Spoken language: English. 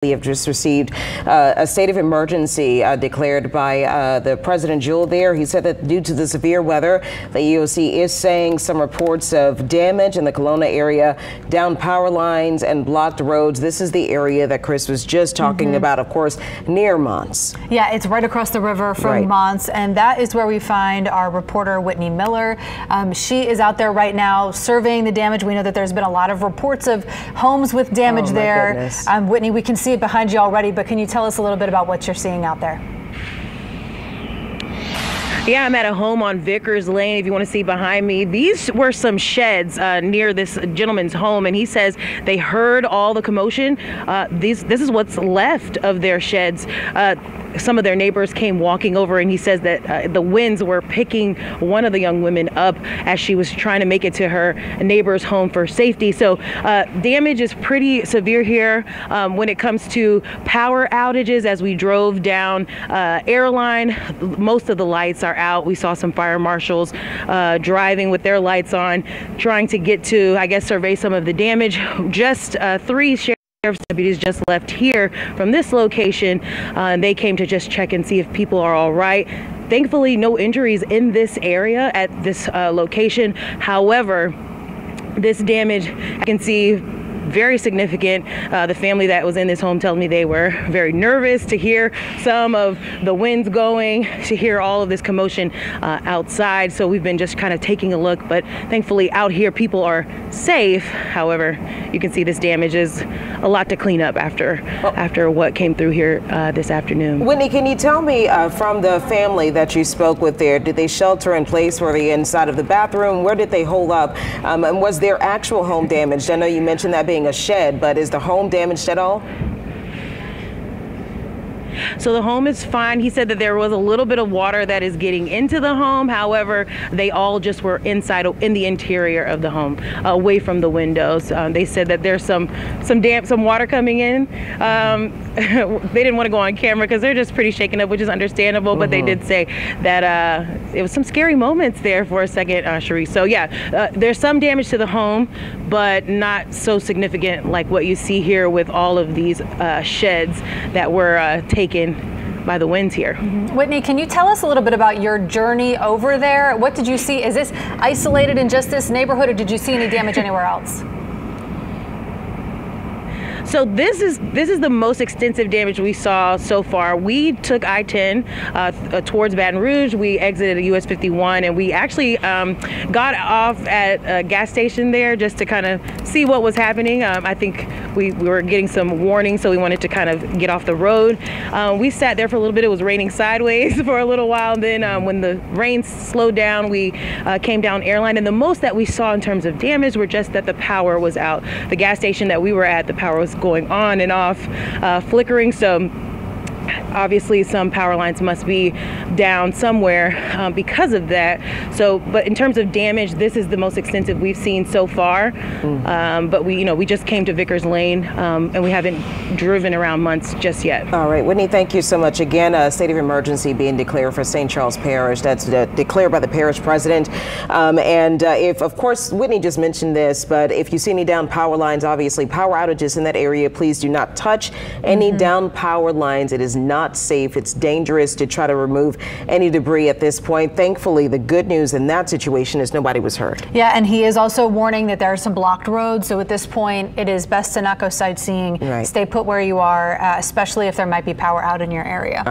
We have just received a state of emergency declared by the President Jewel there. He said that due to the severe weather, the EOC is saying some reports of damage in the Kelowna area, down power lines and blocked roads. This is the area that Chris was just talking about, of course, near Montz. Yeah, it's right across the river from Montz, and that is where we find our reporter, Whitney Miller. She is out there right now surveying the damage. We know that there's been a lot of reports of homes with damage there. Whitney, we can see it behind you already, but can you tell us a little bit about what you're seeing out there? Yeah, I'm at a home on Vickers Lane. If you want to see behind me, these were some sheds near this gentleman's home, and he says they heard all the commotion. This is what's left of their sheds. Some of their neighbors came walking over, and he says that the winds were picking one of the young women up as she was trying to make it to her neighbor's home for safety. So damage is pretty severe here when it comes to power outages. As we drove down Airline, most of the lights are out. We saw some fire marshals driving with their lights on, trying to get to, I guess, survey some of the damage. Just 3 Sheriff's deputies just left here from this location. They came to just check and see if people are all right. Thankfully, no injuries in this area at this location. However, this damage, I can see, very significant. The family that was in this home told me they were very nervous to hear some of the winds going, to hear all of this commotion outside. So we've been just kind of taking a look, but thankfully out here people are safe. However, you can see this damage is a lot to clean up after what came through here this afternoon. Whitney, can you tell me from the family that you spoke with there, did they shelter in place? Were they inside of the bathroom? Where did they hole up? And was their actual home damaged? I know you mentioned that being a shed, but is the home damaged at all? So the home is fine. He said that there was a little bit of water that is getting into the home. However, they all just were inside in the interior of the home, away from the windows. They said that there's some water coming in. They didn't want to go on camera because they're just pretty shaken up, which is understandable. But they did say that it was some scary moments there for a second, Cherie. So yeah, there's some damage to the home, but not so significant like what you see here with all of these sheds that were taken by the winds here. Whitney, can you tell us a little bit about your journey over there? What did you see? Is this isolated in just this neighborhood, or did you see any damage anywhere else? So this is the most extensive damage we saw so far. We took I-10 towards Baton Rouge. We exited US 51, and we actually got off at a gas station there just to kind of see what was happening. I think we were getting some warning, so we wanted to kind of get off the road. We sat there for a little bit. It was raining sideways for a little while. Then when the rain slowed down, we came down Airline, and the most that we saw in terms of damage were just that the power was out. The gas station that we were at, the power was going on and off, flickering. So obviously some power lines must be down somewhere because of that. So, but in terms of damage, this is the most extensive we've seen so far. But we just came to Vickers Lane, and we haven't driven around Montz just yet. All right, Whitney, thank you so much. Again, a state of emergency being declared for St. Charles Parish. That's declared by the parish president. If, of course, Whitney just mentioned this, but if you see any down power lines, obviously power outages in that area, please do not touch any down power lines. It is not safe. It's dangerous to try to remove any debris at this point. Thankfully, the good news in that situation is nobody was hurt. Yeah, and he is also warning that there are some blocked roads. So at this point, it is best to not go sightseeing. Stay put where you are, especially if there might be power out in your area.